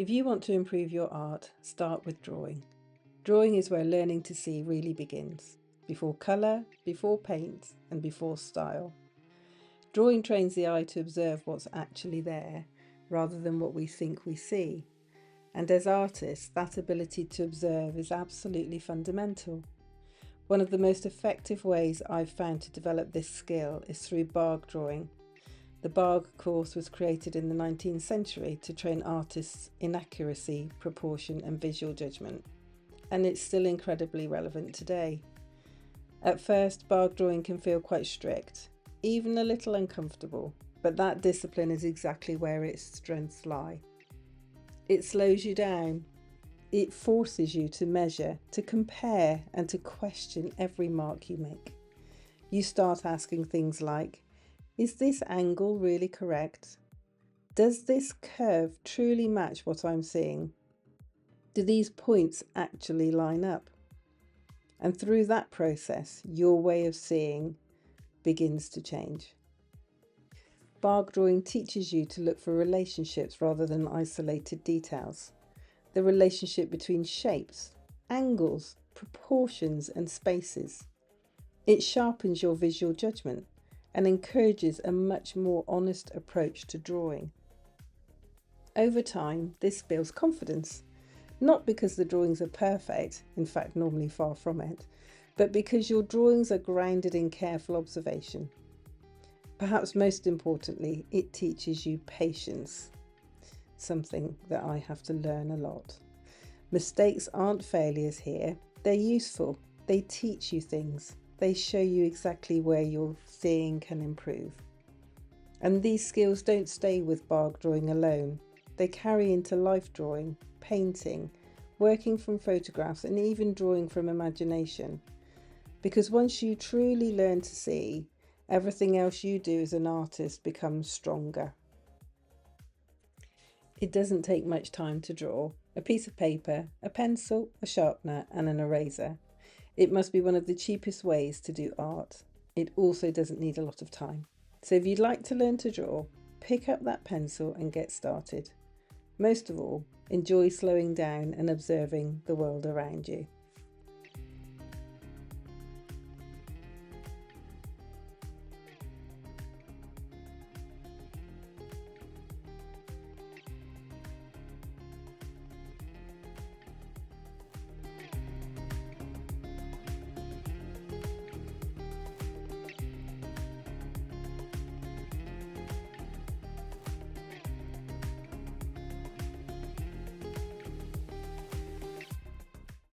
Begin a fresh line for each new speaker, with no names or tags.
If you want to improve your art, start with drawing. Drawing is where learning to see really begins, before colour, before paint, and before style. Drawing trains the eye to observe what's actually there, rather than what we think we see. And as artists, that ability to observe is absolutely fundamental. One of the most effective ways I've found to develop this skill is through Bargue Drawing. The Bargue course was created in the 19th century to train artists in accuracy, proportion and visual judgment, and it's still incredibly relevant today. At first, Bargue Drawing can feel quite strict, even a little uncomfortable, but that discipline is exactly where its strengths lie. It slows you down. It forces you to measure, to compare, and to question every mark you make. You start asking things like, is this angle really correct? Does this curve truly match what I'm seeing? Do these points actually line up? And through that process, your way of seeing begins to change. Bargue Drawing teaches you to look for relationships rather than isolated details. The relationship between shapes, angles, proportions and spaces. It sharpens your visual judgment and encourages a much more honest approach to drawing. Over time, this builds confidence, not because the drawings are perfect, in fact normally far from it, but because your drawings are grounded in careful observation. Perhaps most importantly, it teaches you patience, something that I have to learn a lot. Mistakes aren't failures here, they're useful, they teach you things. They show you exactly where your seeing can improve. And these skills don't stay with Bargue Drawing alone. They carry into life drawing, painting, working from photographs and even drawing from imagination. Because once you truly learn to see, everything else you do as an artist becomes stronger. It doesn't take much time to draw. A piece of paper, a pencil, a sharpener and an eraser. It must be one of the cheapest ways to do art. It also doesn't need a lot of time. So if you'd like to learn to draw, pick up that pencil and get started. Most of all, enjoy slowing down and observing the world around you.